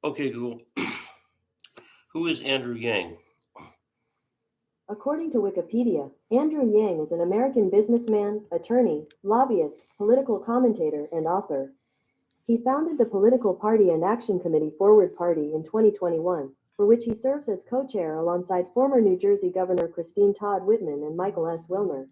Okay, Google. Who is Andrew Yang? According to Wikipedia, Andrew Yang is an American businessman, attorney, lobbyist, political commentator, and author. He founded the political party and action committee Forward Party in 2021, for which he serves as co-chair alongside former New Jersey Governor Christine Todd Whitman and Michael S. Wilner.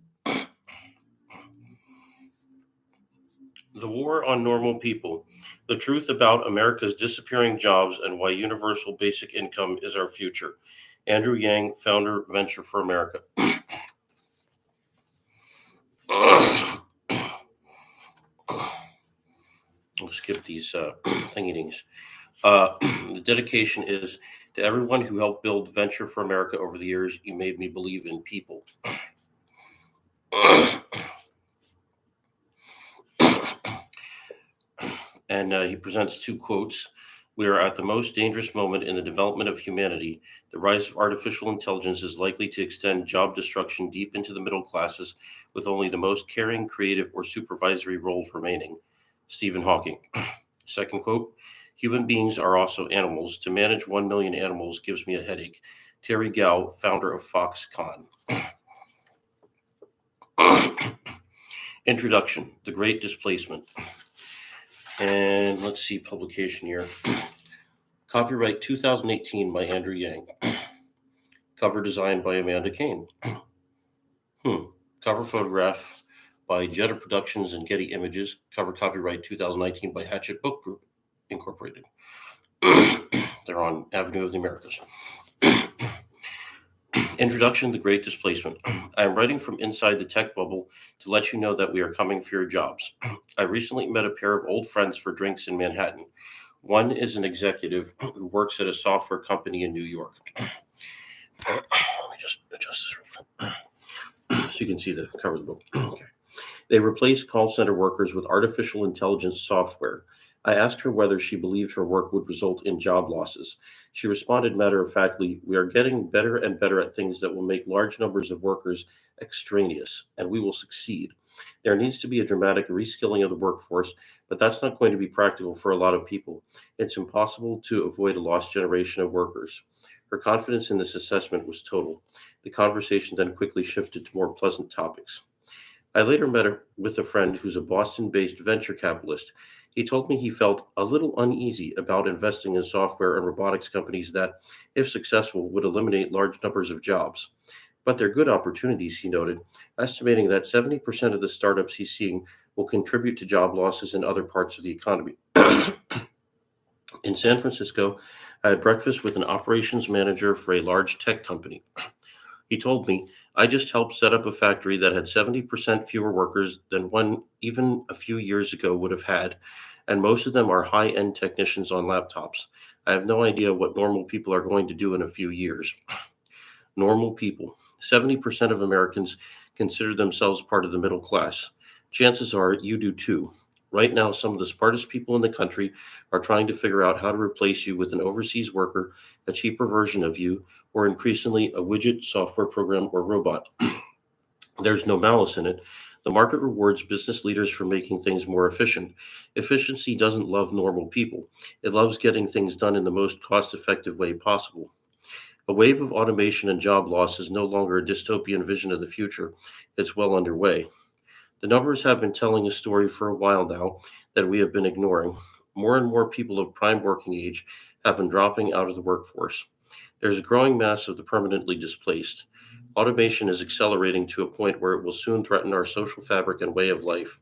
The War on Normal People: The Truth About America's Disappearing Jobs and Why Universal Basic Income is Our Future. Andrew Yang, founder, Venture for America. We'll skip these thingy-dings. The dedication is to everyone who helped build Venture for America over the years. You made me believe in people. And he presents two quotes. We are at the most dangerous moment in the development of humanity. The rise of artificial intelligence is likely to extend job destruction deep into the middle classes, with only the most caring, creative, or supervisory roles remaining. Stephen Hawking. Second quote: Human beings are also animals. To manage 1 million animals gives me a headache. Terry Gao, founder of Foxconn. Introduction: The Great Displacement. And let's see publication here. Copyright 2018 by Andrew Yang. Cover design by Amanda Kane. Cover photograph by Jetta Productions and Getty Images. Cover copyright 2019 by Hatchet Book Group Incorporated. They're on Avenue of the Americas. Introduction: The Great Displacement. I am writing from inside the tech bubble to let you know that we are coming for your jobs. I recently met a pair of old friends for drinks in Manhattan. One is an executive who works at a software company in New York. Let me just adjust this real quick so you can see the cover of the book. Okay. They replaced call center workers with artificial intelligence software. I asked her whether she believed her work would result in job losses. She responded matter-of-factly, "We are getting better and better at things that will make large numbers of workers extraneous, and we will succeed. There needs to be a dramatic reskilling of the workforce, but that's not going to be practical for a lot of people. It's impossible to avoid a lost generation of workers." Her confidence in this assessment was total. The conversation then quickly shifted to more pleasant topics. I later met with a friend who's a Boston-based venture capitalist. He told me he felt a little uneasy about investing in software and robotics companies that, if successful, would eliminate large numbers of jobs. But they're good opportunities, he noted, estimating that 70% of the startups he's seeing will contribute to job losses in other parts of the economy. In San Francisco, I had breakfast with an operations manager for a large tech company. He told me, "I just helped set up a factory that had 70% fewer workers than one even a few years ago would have had, and most of them are high-end technicians on laptops. I have no idea what normal people are going to do in a few years." Normal people. 70% of Americans consider themselves part of the middle class. Chances are you do too. Right now, some of the smartest people in the country are trying to figure out how to replace you with an overseas worker, a cheaper version of you, or increasingly a widget, software program, or robot. There's no malice in it. The market rewards business leaders for making things more efficient. Efficiency doesn't love normal people. It loves getting things done in the most cost-effective way possible. A wave of automation and job loss is no longer a dystopian vision of the future. It's well underway. The numbers have been telling a story for a while now that we have been ignoring. More and more people of prime working age have been dropping out of the workforce. There's a growing mass of the permanently displaced. Automation is accelerating to a point where it will soon threaten our social fabric and way of life.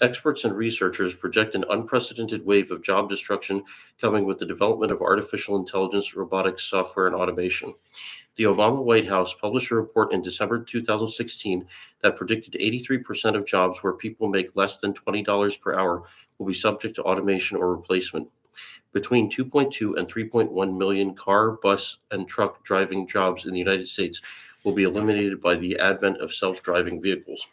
Experts and researchers project an unprecedented wave of job destruction coming with the development of artificial intelligence, robotics, software, and automation. The Obama White House published a report in December 2016 that predicted 83% of jobs where people make less than $20 per hour will be subject to automation or replacement. Between 2.2 and 3.1 million car, bus, and truck driving jobs in the United States will be eliminated by the advent of self-driving vehicles.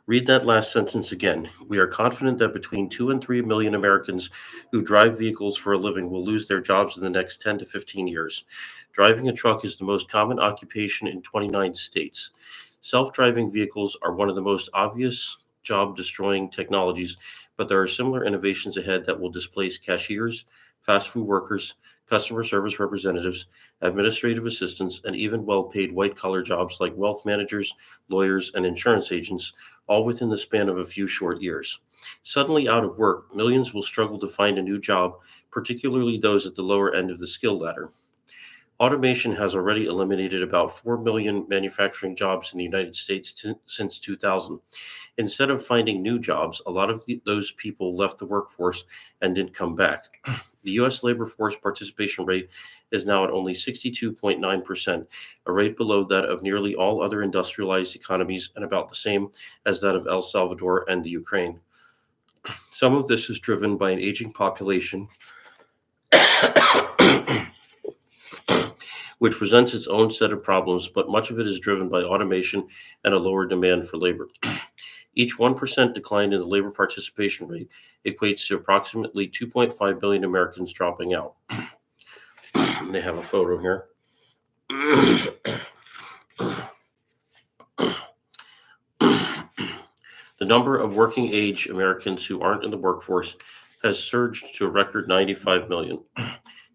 Read that last sentence again. We are confident that between 2 and 3 million Americans who drive vehicles for a living will lose their jobs in the next 10 to 15 years. Driving a truck is the most common occupation in 29 states. Self-driving vehicles are one of the most obvious job-destroying technologies, but there are similar innovations ahead that will displace cashiers, fast food workers, customer service representatives, administrative assistants, and even well paid white collar jobs like wealth managers, lawyers, and insurance agents, all within the span of a few short years. Suddenly out of work, millions will struggle to find a new job, particularly those at the lower end of the skill ladder. Automation has already eliminated about 4 million manufacturing jobs in the United States since 2000. Instead of finding new jobs, a lot of those people left the workforce and didn't come back. The U.S. labor force participation rate is now at only 62.9%, a rate below that of nearly all other industrialized economies and about the same as that of El Salvador and the Ukraine. Some of this is driven by an aging population, which presents its own set of problems, but much of it is driven by automation and a lower demand for labor. Each 1% decline in the labor participation rate equates to approximately 2.5 billion Americans dropping out. They have a photo here. The number of working age Americans who aren't in the workforce has surged to a record 95 million.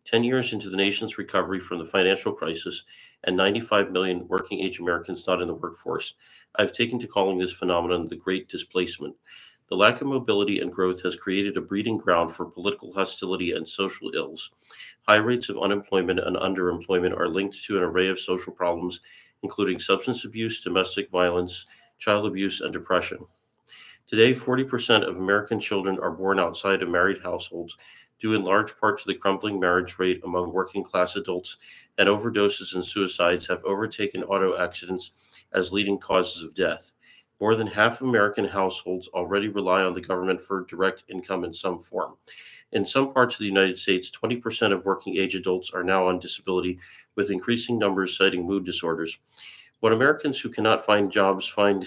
10 years into the nation's recovery from the financial crisis and 95 million working age Americans not in the workforce, I've taken to calling this phenomenon the Great Displacement. The lack of mobility and growth has created a breeding ground for political hostility and social ills. High rates of unemployment and underemployment are linked to an array of social problems, including substance abuse, domestic violence, child abuse, and depression. Today, 40% of American children are born outside of married households, due in large part to the crumbling marriage rate among working class adults, and overdoses and suicides have overtaken auto accidents as leading causes of death. More than half of American households already rely on the government for direct income in some form. In some parts of the United States, 20% of working age adults are now on disability, with increasing numbers citing mood disorders. What Americans who cannot find jobs find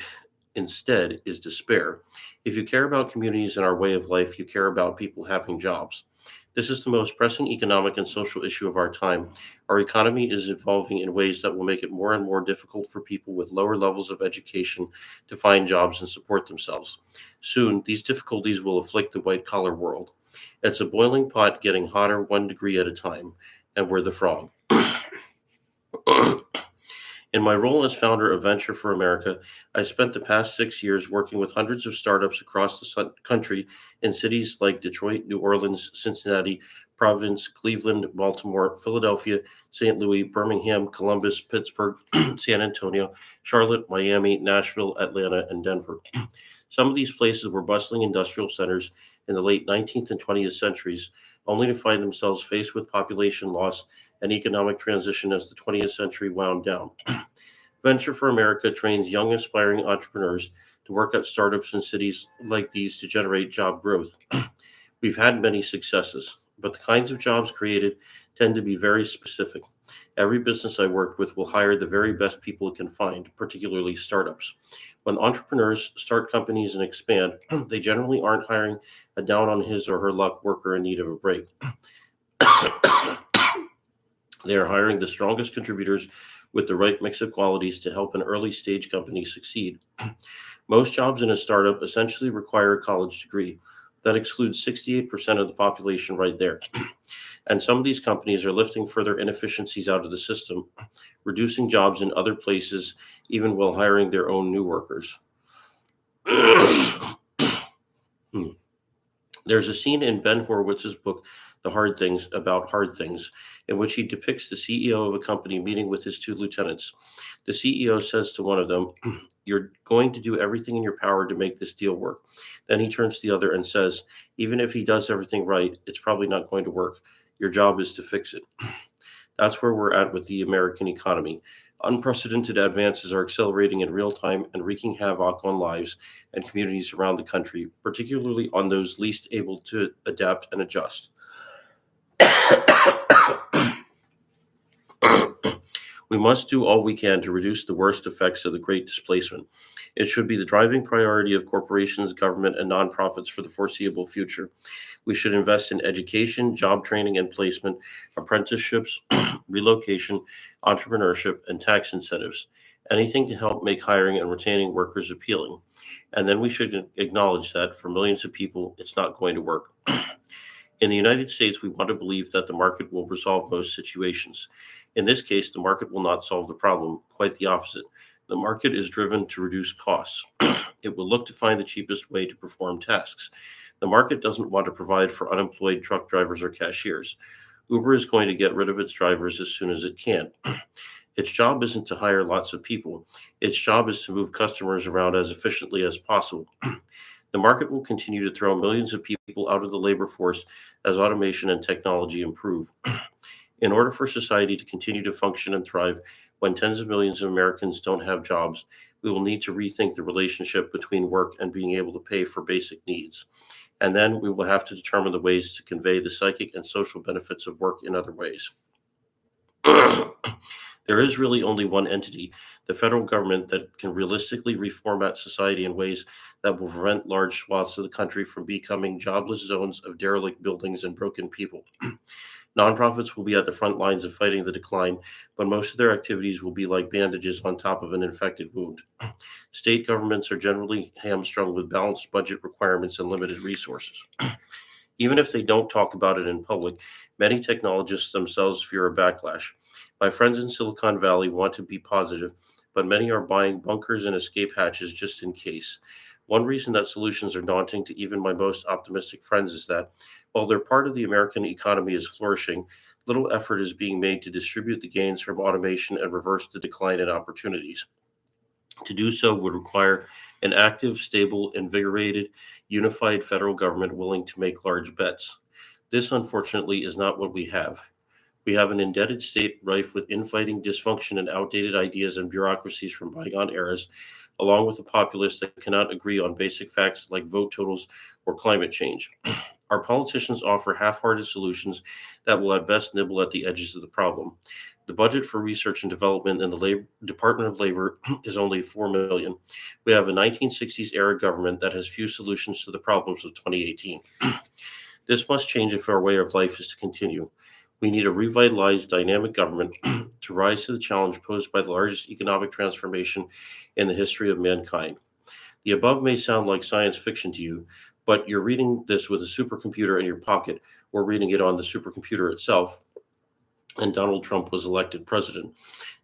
instead is despair. If you care about communities and our way of life, you care about people having jobs. This is the most pressing economic and social issue of our time. Our economy is evolving in ways that will make it more and more difficult for people with lower levels of education to find jobs and support themselves. Soon, these difficulties will afflict the white collar world. It's a boiling pot getting hotter 1 degree at a time, and we're the frog. In my role as founder of Venture for America, I spent the past 6 years working with hundreds of startups across the country in cities like Detroit, New Orleans, Cincinnati, Providence, Cleveland, Baltimore, Philadelphia, St. Louis, Birmingham, Columbus, Pittsburgh, San Antonio, Charlotte, Miami, Nashville, Atlanta, and Denver. Some of these places were bustling industrial centers in the late 19th and 20th centuries, only to find themselves faced with population loss and economic transition as the 20th century wound down. Venture for America trains young aspiring entrepreneurs to work at startups in cities like these to generate job growth. We've had many successes, but the kinds of jobs created tend to be very specific. Every business I worked with will hire the very best people it can find, particularly startups. When entrepreneurs start companies and expand, they generally aren't hiring a down on his or her luck worker in need of a break. They are hiring the strongest contributors with the right mix of qualities to help an early stage company succeed. Most jobs in a startup essentially require a college degree. That excludes 68% of the population right there. And some of these companies are lifting further inefficiencies out of the system, reducing jobs in other places, even while hiring their own new workers. There's a scene in Ben Horowitz's book, The Hard Things, about hard things, in which he depicts the CEO of a company meeting with his two lieutenants. The CEO says to one of them, "You're going to do everything in your power to make this deal work." Then he turns to the other and says, "Even if he does everything right, it's probably not going to work. Your job is to fix it." That's where we're at with the American economy. Unprecedented advances are accelerating in real time and wreaking havoc on lives and communities around the country, particularly on those least able to adapt and adjust. We must do all we can to reduce the worst effects of the Great Displacement. It should be the driving priority of corporations, government, and nonprofits for the foreseeable future. We should invest in education, job training and placement, apprenticeships, relocation, entrepreneurship, and tax incentives. Anything to help make hiring and retaining workers appealing. And then we should acknowledge that for millions of people, it's not going to work. In the United States, we want to believe that the market will resolve most situations. In this case, the market will not solve the problem, quite the opposite. The market is driven to reduce costs. It will look to find the cheapest way to perform tasks. The market doesn't want to provide for unemployed truck drivers or cashiers. Uber is going to get rid of its drivers as soon as it can. Its job isn't to hire lots of people. Its job is to move customers around as efficiently as possible. The market will continue to throw millions of people out of the labor force as automation and technology improve. In order for society to continue to function and thrive when tens of millions of Americans don't have jobs, we will need to rethink the relationship between work and being able to pay for basic needs. And then we will have to determine the ways to convey the psychic and social benefits of work in other ways. There is really only one entity, the federal government, that can realistically reformat society in ways that will prevent large swaths of the country from becoming jobless zones of derelict buildings and broken people. Nonprofits will be at the front lines of fighting the decline, but most of their activities will be like bandages on top of an infected wound. State governments are generally hamstrung with balanced budget requirements and limited resources. Even if they don't talk about it in public, many technologists themselves fear a backlash. My friends in Silicon Valley want to be positive, but many are buying bunkers and escape hatches just in case. One reason that solutions are daunting to even my most optimistic friends is that, while their part of the American economy is flourishing, little effort is being made to distribute the gains from automation and reverse the decline in opportunities. To do so would require an active, stable, invigorated, unified federal government willing to make large bets. This, unfortunately, is not what we have. We have an indebted state rife with infighting, dysfunction, and outdated ideas and bureaucracies from bygone eras, along with a populace that cannot agree on basic facts like vote totals or climate change. Our politicians offer half hearted solutions that will at best nibble at the edges of the problem. The budget for research and development in the Department of Labor is only $4 million. We have a 1960s era government that has few solutions to the problems of 2018. This must change if our way of life is to continue. We need a revitalized, dynamic government to rise to the challenge posed by the largest economic transformation in the history of mankind. The above may sound like science fiction to you, but you're reading this with a supercomputer in your pocket or reading it on the supercomputer itself, and Donald Trump was elected president.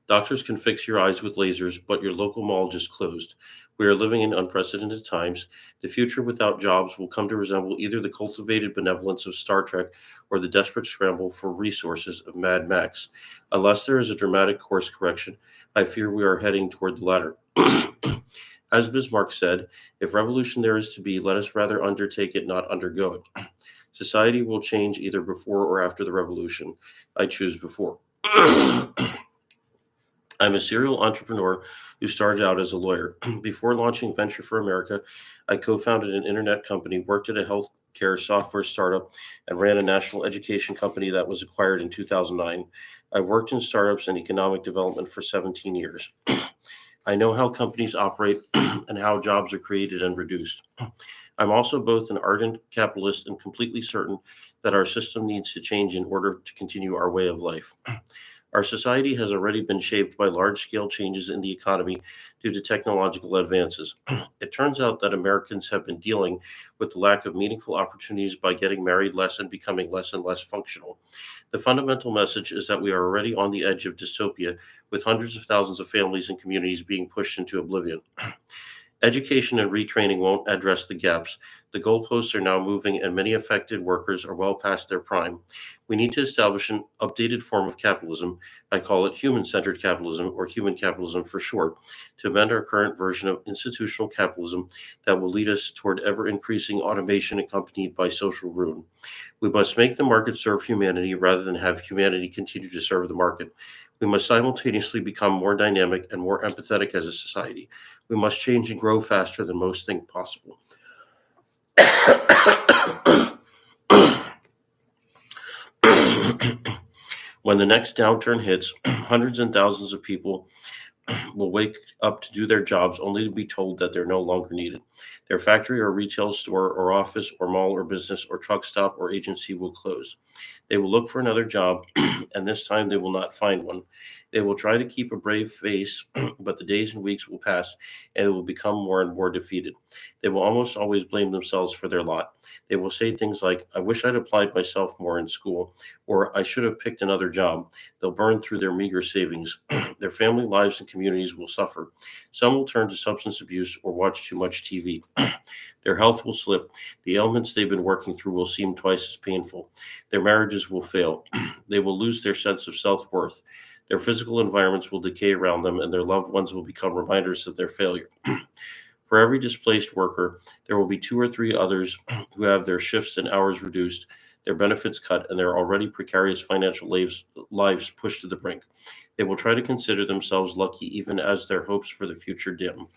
Doctors can fix your eyes with lasers, but your local mall just closed. We are living in unprecedented times. The future without jobs will come to resemble either the cultivated benevolence of Star Trek or the desperate scramble for resources of Mad Max. Unless there is a dramatic course correction, I fear we are heading toward the latter. As Bismarck said, if revolution there is to be, let us rather undertake it, not undergo it. Society will change either before or after the revolution. I choose before. I'm a serial entrepreneur who started out as a lawyer. Before launching Venture for America, I co founded an internet company, worked at a healthcare software startup, and ran a national education company that was acquired in 2009. I've worked in startups and economic development for 17 years. I know how companies operate and how jobs are created and reduced. I'm also both an ardent capitalist and completely certain that our system needs to change in order to continue our way of life. Our society has already been shaped by large-scale changes in the economy due to technological advances. It turns out that Americans have been dealing with the lack of meaningful opportunities by getting married less and becoming less and less functional. The fundamental message is that we are already on the edge of dystopia, with hundreds of thousands of families and communities being pushed into oblivion. Education and retraining won't address the gaps. The goalposts are now moving, and many affected workers are well past their prime. We need to establish an updated form of capitalism. I call it human centered capitalism, or human capitalism for short, to amend our current version of institutional capitalism that will lead us toward ever increasing automation accompanied by social ruin. We must make the market serve humanity rather than have humanity continue to serve the market. We must simultaneously become more dynamic and more empathetic as a society. We must change and grow faster than most think possible. When the next downturn hits, hundreds and thousands of people will wake up to do their jobs only to be told that they're no longer needed. Their factory or retail store or office or mall or business or truck stop or agency will close. They will look for another job, and this time they will not find one. They will try to keep a brave face, but the days and weeks will pass, and they will become more and more defeated. They will almost always blame themselves for their lot. They will say things like, I wish I'd applied myself more in school, or I should have picked another job. They'll burn through their meager savings. Their family lives and communities will suffer. Some will turn to substance abuse or watch too much TV. Their health will slip. The ailments they've been working through will seem twice as painful. Their marriages will fail. They will lose their sense of self worth. Their physical environments will decay around them, and their loved ones will become reminders of their failure. For every displaced worker, there will be two or three others who have their shifts and hours reduced, their benefits cut, and their already precarious financial lives pushed to the brink. They will try to consider themselves lucky even as their hopes for the future dim.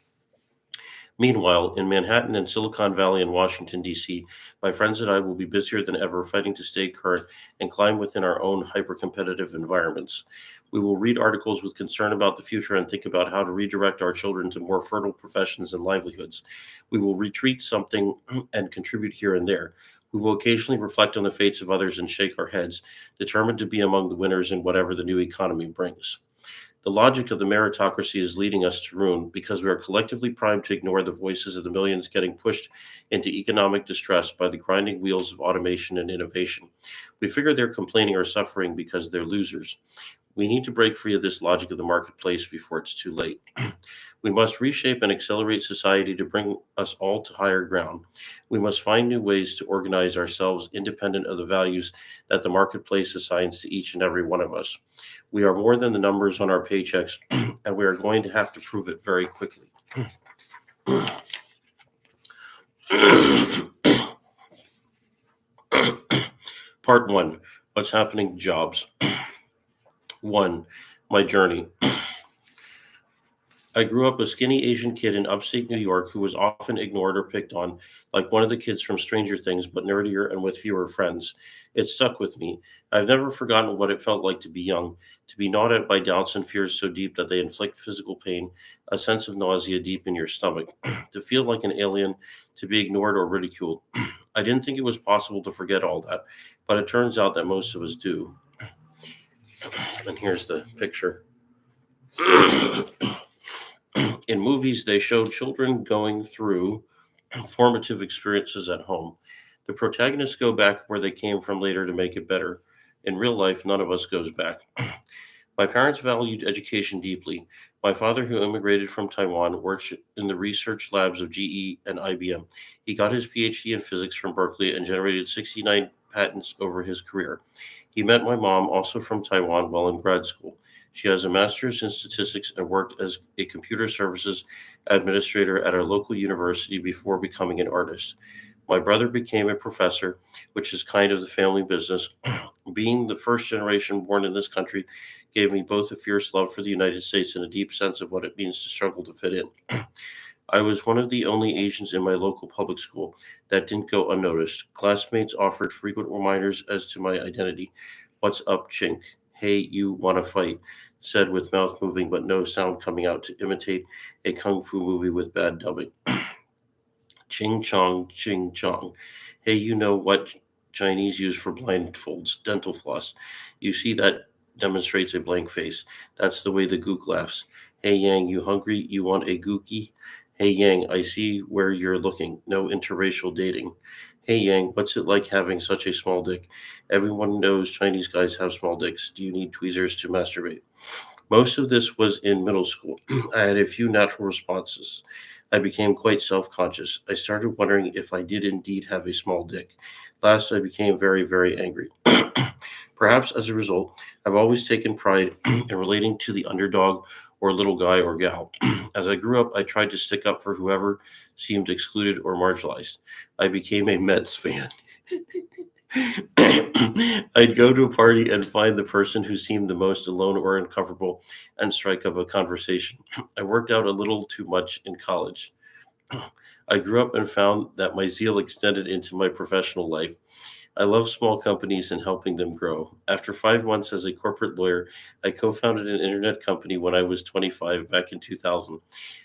Meanwhile, in Manhattan and Silicon Valley and Washington, D.C., my friends and I will be busier than ever fighting to stay current and climb within our own hyper competitive environments. We will read articles with concern about the future and think about how to redirect our children to more fertile professions and livelihoods. We will retreat something and contribute here and there. We will occasionally reflect on the fates of others and shake our heads, determined to be among the winners in whatever the new economy brings. The logic of the meritocracy is leading us to ruin because we are collectively primed to ignore the voices of the millions getting pushed into economic distress by the grinding wheels of automation and innovation. We figure they're complaining or suffering because they're losers. We need to break free of this logic of the marketplace before it's too late. We must reshape and accelerate society to bring us all to higher ground. We must find new ways to organize ourselves independent of the values that the marketplace assigns to each and every one of us. We are more than the numbers on our paychecks, and we are going to have to prove it very quickly. Part 1. What's happening to jobs? 1. My journey. I grew up a skinny Asian kid in upstate New York who was often ignored or picked on, like one of the kids from Stranger Things, but nerdier and with fewer friends. It stuck with me. I've never forgotten what it felt like to be young, to be gnawed at by doubts and fears so deep that they inflict physical pain, a sense of nausea deep in your stomach, to feel like an alien, to be ignored or ridiculed. I didn't think it was possible to forget all that, but it turns out that most of us do. And here's the picture. In movies, they show children going through formative experiences at home. The protagonists go back where they came from later to make it better. In real life, none of us goes back. My parents valued education deeply. My father, who immigrated from Taiwan, worked in the research labs of GE and IBM. He got his PhD in physics from Berkeley and generated 69 patents over his career. He met my mom, also from Taiwan, while in grad school. She has a master's in statistics and worked as a computer services administrator at our local university before becoming an artist. My brother became a professor, which is kind of the family business. Being the first generation born in this country gave me both a fierce love for the United States and a deep sense of what it means to struggle to fit in. I was one of the only Asians in my local public school. That didn't go unnoticed. Classmates offered frequent reminders as to my identity. What's up, chink? Hey, you wanna fight? Said with mouth moving but no sound coming out to imitate a kung fu movie with bad dubbing. Ching chong, ching chong. Hey, you know what Chinese use for blindfolds? Dental floss. You see that demonstrates a blank face. That's the way the gook laughs. Hey Yang, you hungry? You want a gookie? Hey Yang, I see where you're looking. No interracial dating. Hey Yang, what's it like having such a small dick? Everyone knows Chinese guys have small dicks. Do you need tweezers to masturbate? Most of this was in middle school. I had a few natural responses. I became quite self conscious. I started wondering if I did indeed have a small dick. Last, I became very, very angry. Perhaps as a result, I've always taken pride in relating to the underdog or little guy or gal. As I grew up, I tried to stick up for whoever seemed excluded or marginalized. I became a Mets fan. I'd go to a party and find the person who seemed the most alone or uncomfortable and strike up a conversation. I worked out a little too much in college. I grew up and found that my zeal extended into my professional life. I love small companies and helping them grow. After 5 months as a corporate lawyer, I co founded an internet company when I was 25 back in 2000.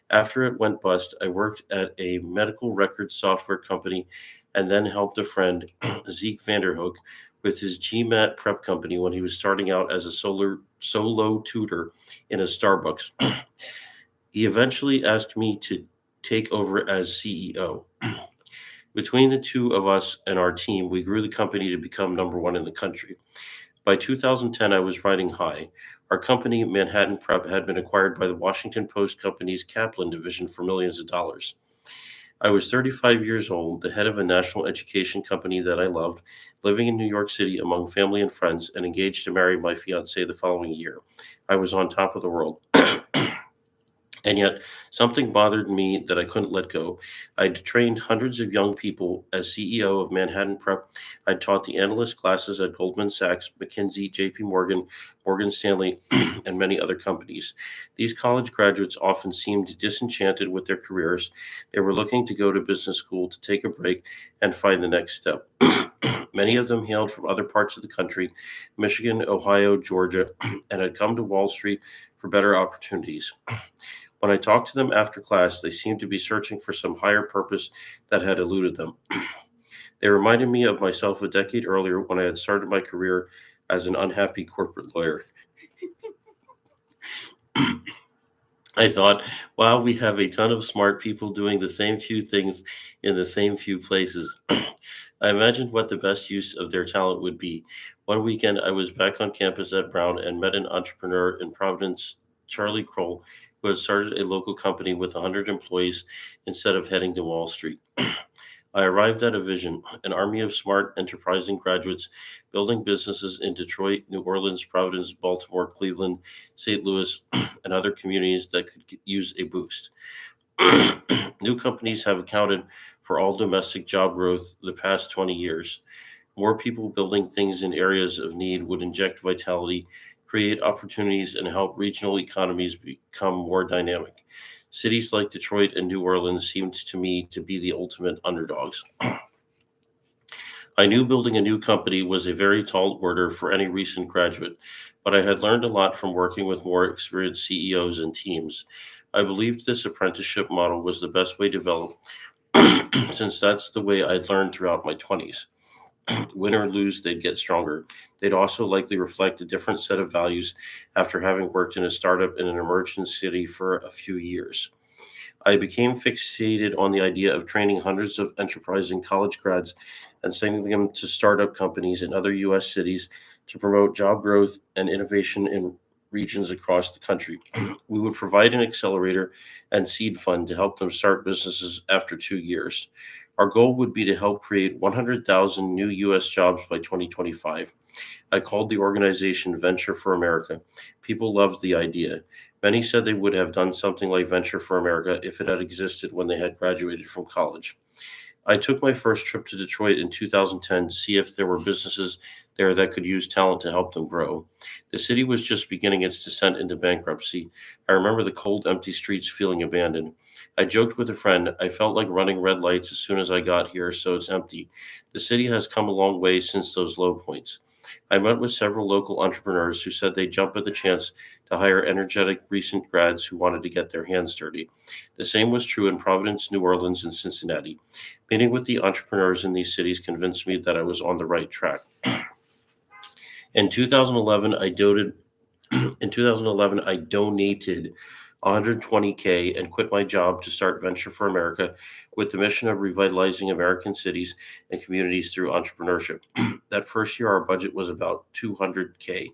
After it went bust, I worked at a medical records software company and then helped a friend, Zeke Vanderhook, with his GMAT prep company when he was starting out as a solo tutor in a Starbucks. He eventually asked me to take over as CEO. Between the two of us and our team, we grew the company to become number one in the country. By 2010, I was riding high. Our company, Manhattan Prep, had been acquired by the Washington Post Company's Kaplan division for millions of dollars. I was 35 years old, the head of a national education company that I loved, living in New York City among family and friends, and engaged to marry my fiancee the following year. I was on top of the world. And yet, something bothered me that I couldn't let go. I'd trained hundreds of young people as CEO of Manhattan Prep. I'd taught the analyst classes at Goldman Sachs, McKinsey, JP Morgan, Morgan Stanley, and many other companies. These college graduates often seemed disenchanted with their careers. They were looking to go to business school to take a break and find the next step. Many of them hailed from other parts of the country, Michigan, Ohio, Georgia, and had come to Wall Street for better opportunities. When I talked to them after class, they seemed to be searching for some higher purpose that had eluded them. They reminded me of myself a decade earlier when I had started my career as an unhappy corporate lawyer. I thought, wow, we have a ton of smart people doing the same few things in the same few places. I imagined what the best use of their talent would be. One weekend, I was back on campus at Brown and met an entrepreneur in Providence, Charlie Kroll, who had started a local company with 100 employees instead of heading to Wall Street. I arrived at a vision, an army of smart, enterprising graduates building businesses in Detroit, New Orleans, Providence, Baltimore, Cleveland, St. Louis, and other communities that could use a boost. New companies have accounted for all domestic job growth the past 20 years. More people building things in areas of need would inject vitality, create opportunities, and help regional economies become more dynamic. Cities like Detroit and New Orleans seemed to me to be the ultimate underdogs. I knew building a new company was a very tall order for any recent graduate, but I had learned a lot from working with more experienced CEOs and teams. I believed this apprenticeship model was the best way to develop, since that's the way I'd learned throughout my 20s. Win or lose, they'd get stronger. They'd also likely reflect a different set of values after having worked in a startup in an emerging city for a few years. I became fixated on the idea of training hundreds of enterprising college grads and sending them to startup companies in other U.S. cities to promote job growth and innovation in regions across the country. We would provide an accelerator and seed fund to help them start businesses after 2 years. Our goal would be to help create 100,000 new U.S. jobs by 2025. I called the organization Venture for America. People loved the idea. Many said they would have done something like Venture for America if it had existed when they had graduated from college. I took my first trip to Detroit in 2010 to see if there were businesses there that could use talent to help them grow. The city was just beginning its descent into bankruptcy. I remember the cold, empty streets feeling abandoned. I joked with a friend, I felt like running red lights as soon as I got here, so it's empty. The city has come a long way since those low points. I met with several local entrepreneurs who said they'd jump at the chance to hire energetic recent grads who wanted to get their hands dirty. The same was true in Providence, New Orleans, and Cincinnati. Meeting with the entrepreneurs in these cities convinced me that I was on the right track. In 2011, I donated 120K and quit my job to start Venture for America with the mission of revitalizing American cities and communities through entrepreneurship. That first year, our budget was about 200K.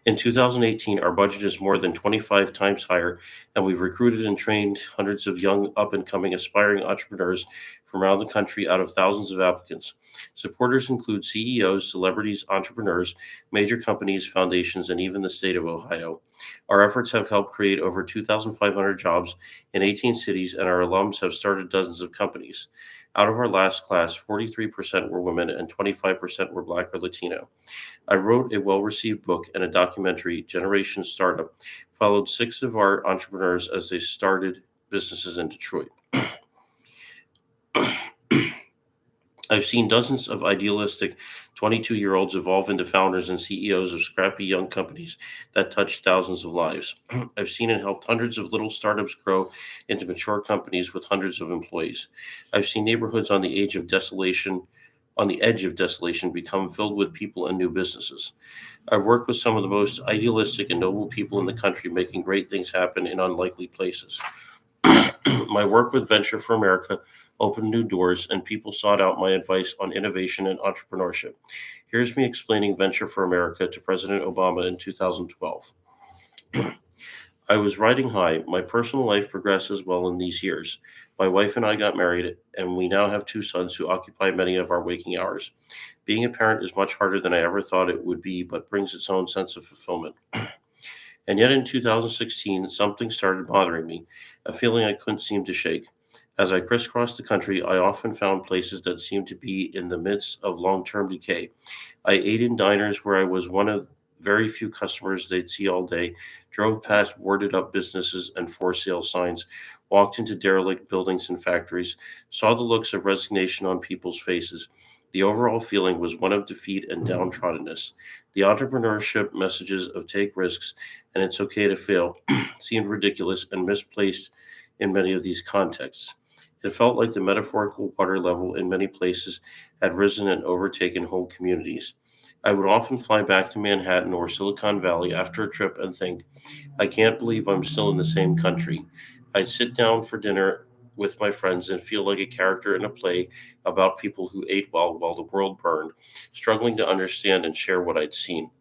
In 2018, our budget is more than 25 times higher, and we've recruited and trained hundreds of young, up and coming, aspiring entrepreneurs from around the country out of thousands of applicants. Supporters include CEOs, celebrities, entrepreneurs, major companies, foundations, and even the state of Ohio. Our efforts have helped create over 2,500 jobs in 18 cities, and our alums have started dozens of companies. Out of our last class, 43% were women and 25% were Black or Latino. I wrote a well received book and a documentary, Generation Startup, followed 6 of our entrepreneurs as they started businesses in Detroit. I've seen dozens of idealistic 22-year-olds evolve into founders and CEOs of scrappy young companies that touch thousands of lives. I've seen and helped hundreds of little startups grow into mature companies with hundreds of employees. I've seen neighborhoods on the edge of desolation become filled with people and new businesses. I've worked with some of the most idealistic and noble people in the country making great things happen in unlikely places. My work with Venture for America opened new doors, and people sought out my advice on innovation and entrepreneurship. Here's me explaining Venture for America to President Obama in 2012. I was riding high. My personal life progresses well in these years. My wife and I got married, and we now have two sons who occupy many of our waking hours. Being a parent is much harder than I ever thought it would be, but brings its own sense of fulfillment. And yet in 2016, something started bothering me, a feeling I couldn't seem to shake. As I crisscrossed the country, I often found places that seemed to be in the midst of long term decay. I ate in diners where I was one of very few customers they'd see all day, drove past boarded up businesses and for sale signs, walked into derelict buildings and factories, saw the looks of resignation on people's faces. The overall feeling was one of defeat and downtroddeness. The entrepreneurship messages of take risks and it's okay to fail seemed ridiculous and misplaced in many of these contexts. It felt like the metaphorical water level in many places had risen and overtaken whole communities. I would often fly back to Manhattan or Silicon Valley after a trip and think, I can't believe I'm still in the same country. I'd sit down for dinner with my friends and feel like a character in a play about people who ate well while the world burned, struggling to understand and share what I'd seen.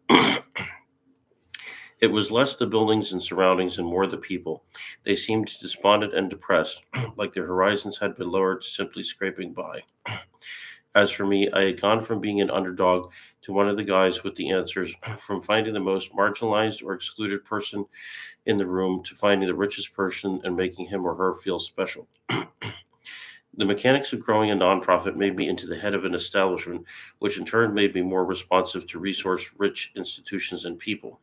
It was less the buildings and surroundings and more the people. They seemed despondent and depressed, like their horizons had been lowered to simply scraping by. As for me, I had gone from being an underdog to one of the guys with the answers, from finding the most marginalized or excluded person in the room to finding the richest person and making him or her feel special. The mechanics of growing a nonprofit made me into the head of an establishment, which in turn made me more responsive to resource rich institutions and people.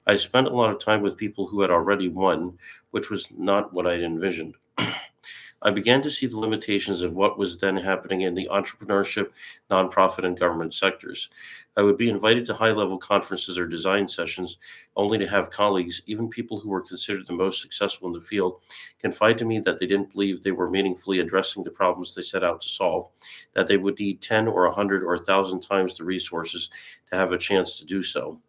I spent a lot of time with people who had already won, which was not what I'd envisioned. I began to see the limitations of what was then happening in the entrepreneurship, nonprofit, and government sectors. I would be invited to high level conferences or design sessions only to have colleagues, even people who were considered the most successful in the field, confide to me that they didn't believe they were meaningfully addressing the problems they set out to solve, that they would need 10 or 100 or 1,000 times the resources to have a chance to do so.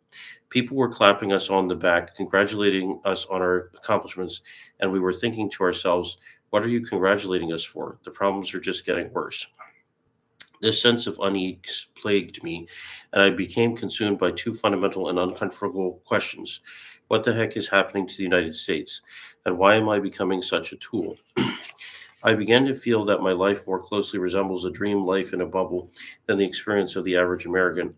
People were clapping us on the back, congratulating us on our accomplishments, and we were thinking to ourselves, what are you congratulating us for? The problems are just getting worse. This sense of unease plagued me, and I became consumed by two fundamental and uncomfortable questions. What the heck is happening to the United States? And why am I becoming such a tool? I began to feel that my life more closely resembles a dream life in a bubble than the experience of the average American,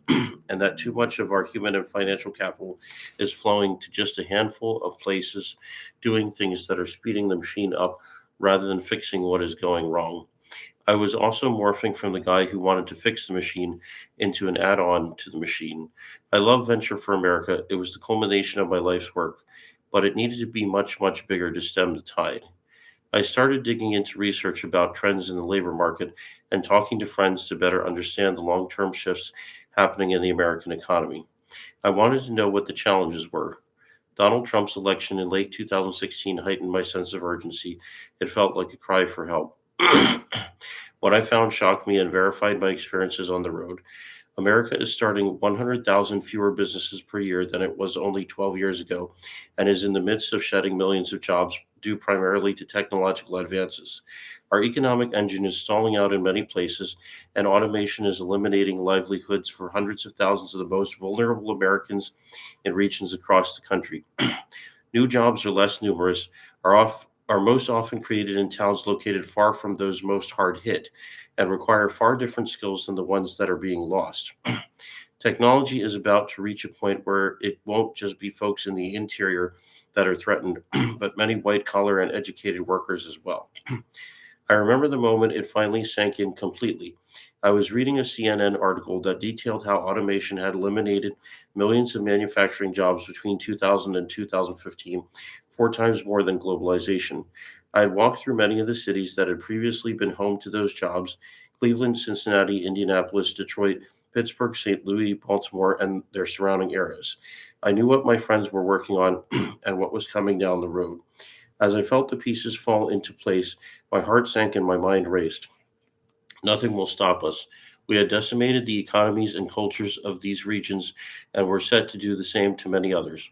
and that too much of our human and financial capital is flowing to just a handful of places doing things that are speeding the machine up rather than fixing what is going wrong. I was also morphing from the guy who wanted to fix the machine into an add on to the machine. I love Venture for America. It was the culmination of my life's work, but it needed to be much, much bigger to stem the tide. I started digging into research about trends in the labor market and talking to friends to better understand the long term shifts happening in the American economy. I wanted to know what the challenges were. Donald Trump's election in late 2016 heightened my sense of urgency. It felt like a cry for help. What I found shocked me and verified my experiences on the road. America is starting 100,000 fewer businesses per year than it was only 12 years ago, and is in the midst of shedding millions of jobs due primarily to technological advances. Our economic engine is stalling out in many places, and automation is eliminating livelihoods for hundreds of thousands of the most vulnerable Americans in regions across the country. New jobs are less numerous, are most often created in towns located far from those most hard hit, and require far different skills than the ones that are being lost. Technology is about to reach a point where it won't just be folks in the interior that are threatened, but many white collar and educated workers as well. I remember the moment it finally sank in completely. I was reading a CNN article that detailed how automation had eliminated millions of manufacturing jobs between 2000 and 2015, four times more than globalization. I had walked through many of the cities that had previously been home to those jobs, Cleveland, Cincinnati, Indianapolis, Detroit, Pittsburgh, St. Louis, Baltimore, and their surrounding areas. I knew what my friends were working on and what was coming down the road. As I felt the pieces fall into place, my heart sank and my mind raced. Nothing will stop us. We had decimated the economies and cultures of these regions and were set to do the same to many others.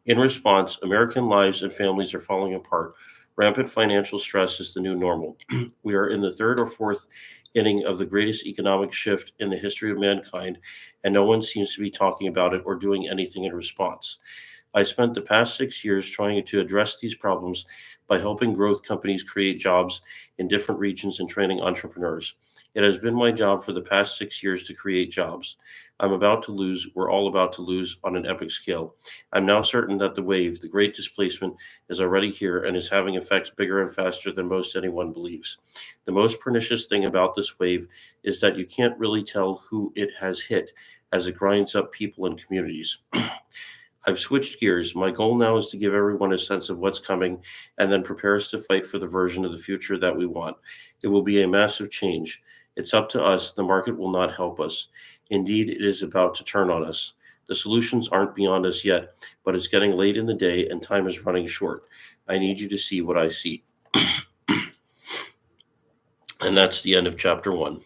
In response, American lives and families are falling apart. Rampant financial stress is the new normal. We are in the third or fourth inning of the greatest economic shift in the history of mankind, and no one seems to be talking about it or doing anything in response. I spent the past 6 years trying to address these problems by helping growth companies create jobs in different regions and training entrepreneurs. It has been my job for the past 6 years to create jobs. We're all about to lose on an epic scale. I'm now certain that the wave, the great displacement, is already here and is having effects bigger and faster than most anyone believes. The most pernicious thing about this wave is that you can't really tell who it has hit as it grinds up people and communities. I've switched gears. My goal now is to give everyone a sense of what's coming and then prepare us to fight for the version of the future that we want. It will be a massive change. It's up to us. The market will not help us. Indeed, it is about to turn on us. The solutions aren't beyond us yet, but it's getting late in the day and time is running short. I need you to see what I see. And that's the end of chapter 1.